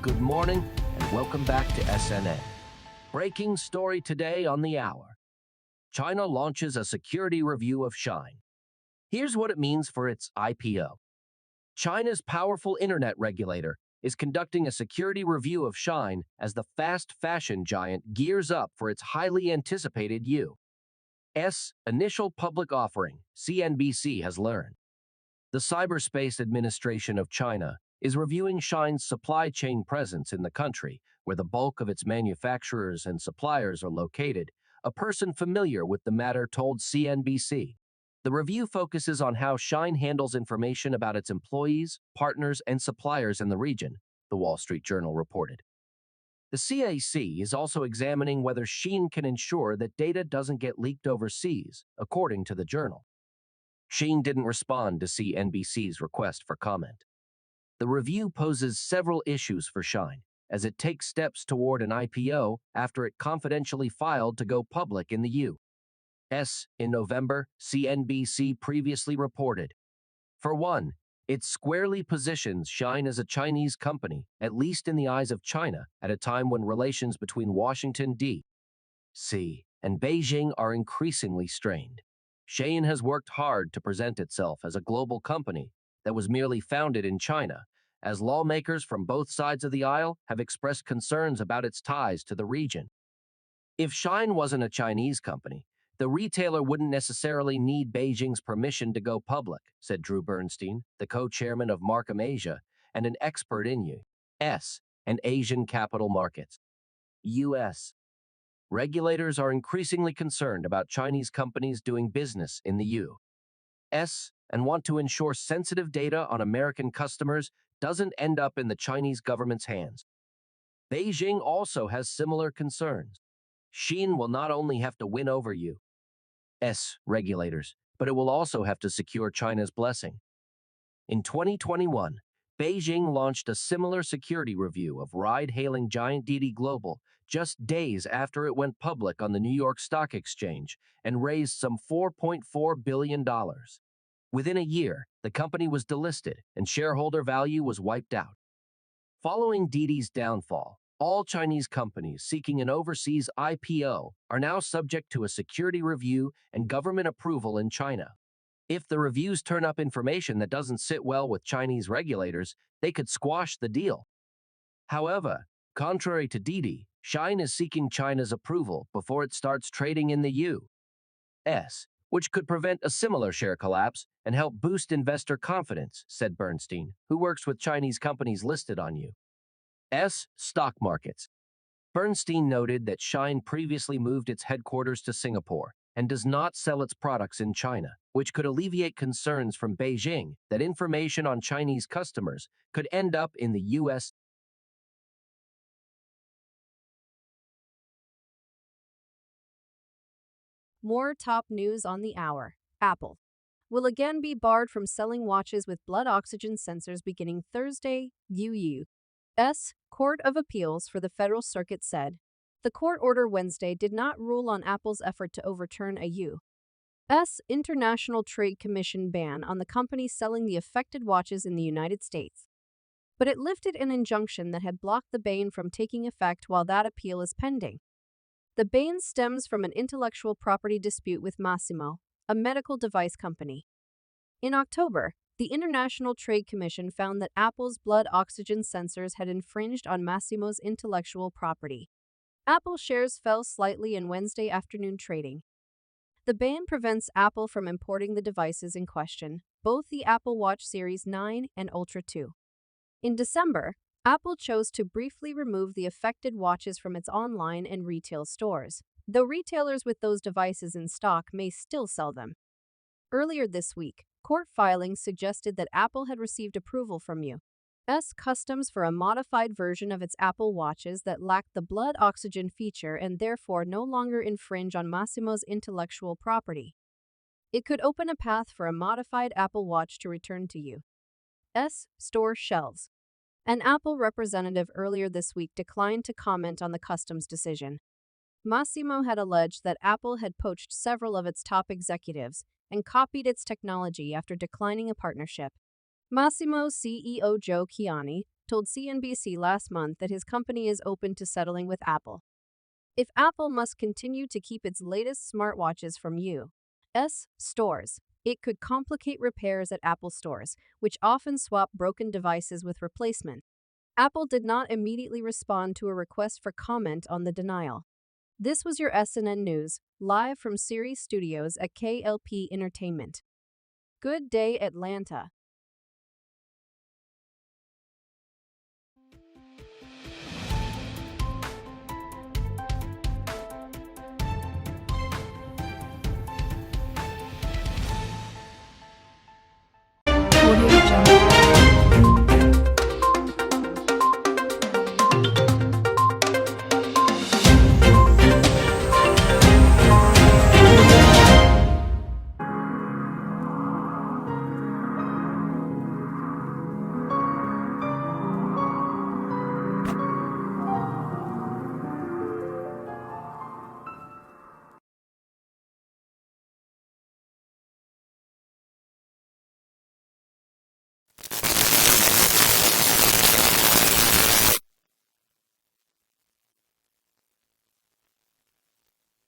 Good morning and welcome back to SNN. Breaking story today on the hour. China launches a security review of Shein. Here's what it means for its IPO. China's powerful internet regulator is conducting a security review of Shein as the fast fashion giant gears up for its highly anticipated U.S. initial public offering, CNBC has learned. The Cyberspace Administration of China is reviewing Shein's supply chain presence in the country, where the bulk of its manufacturers and suppliers are located. A person familiar with the matter told CNBC. The review focuses on how Shein handles information about its employees, partners, and suppliers in the region, the Wall Street Journal reported. The CAC is also examining whether Shein can ensure that data doesn't get leaked overseas, according to the journal. Shein didn't respond to CNBC's request for comment. The review poses several issues for Shein, as it takes steps toward an IPO after it confidentially filed to go public in the U.S. in November, CNBC previously reported. For one, it squarely positions Shein as a Chinese company, at least in the eyes of China, at a time when relations between Washington, D.C. and Beijing are increasingly strained. Shein has worked hard to present itself as a global company that was merely founded in China, as lawmakers from both sides of the aisle have expressed concerns about its ties to the region. If Shein wasn't a Chinese company, the retailer wouldn't necessarily need Beijing's permission to go public, said Drew Bernstein, the co-chairman of Markham Asia and an expert in U.S. and Asian capital markets. U.S. regulators are increasingly concerned about Chinese companies doing business in the U.S. and want to ensure sensitive data on American customers doesn't end up in the Chinese government's hands. Beijing also has similar concerns. Shein will not only have to win over U.S. regulators, but it will also have to secure China's blessing. In 2021, Beijing launched a similar security review of ride-hailing giant Didi Global just days after it went public on the New York Stock Exchange and raised some $4.4 billion. Within a year, the company was delisted and shareholder value was wiped out. Following Didi's downfall, all Chinese companies seeking an overseas IPO are now subject to a security review and government approval in China. If the reviews turn up information that doesn't sit well with Chinese regulators, they could squash the deal. However, contrary to Didi, Shein is seeking China's approval before it starts trading in the U.S., which could prevent a similar share collapse and help boost investor confidence, said Bernstein, who works with Chinese companies listed on U.S. stock markets. Bernstein noted that Shein previously moved its headquarters to Singapore and does not sell its products in China, which could alleviate concerns from Beijing that information on Chinese customers could end up in the U.S. More top news on the hour. Apple will again be barred from selling watches with blood oxygen sensors beginning Thursday, U.S. Court of Appeals for the Federal Circuit said. The court order Wednesday did not rule on Apple's effort to overturn a U.S. International Trade Commission ban on the company selling the affected watches in the United States. But it lifted an injunction that had blocked the ban from taking effect while that appeal is pending. The ban stems from an intellectual property dispute with Masimo, a medical device company. In October, the International Trade Commission found that Apple's blood oxygen sensors had infringed on Masimo's intellectual property. Apple shares fell slightly in Wednesday afternoon trading. The ban prevents Apple from importing the devices in question, both the Apple Watch Series 9 and Ultra 2. In December, Apple chose to briefly remove the affected watches from its online and retail stores, though retailers with those devices in stock may still sell them. Earlier this week, court filings suggested that Apple had received approval from U.S. Customs for a modified version of its Apple Watches that lacked the blood oxygen feature and therefore no longer infringe on Masimo's intellectual property. It could open a path for a modified Apple Watch to return to U.S. store shelves. An Apple representative earlier this week declined to comment on the customs decision. Massimo had alleged that Apple had poached several of its top executives and copied its technology after declining a partnership. Massimo's CEO Joe Kiani told CNBC last month that his company is open to settling with Apple. If Apple must continue to keep its latest smartwatches from U.S. stores, it could complicate repairs at Apple stores, which often swap broken devices with replacement. Apple did not immediately respond to a request for comment on the denial. This was your SNN News, live from Series Studios at K.L.P Entertainment. Good day, Atlanta.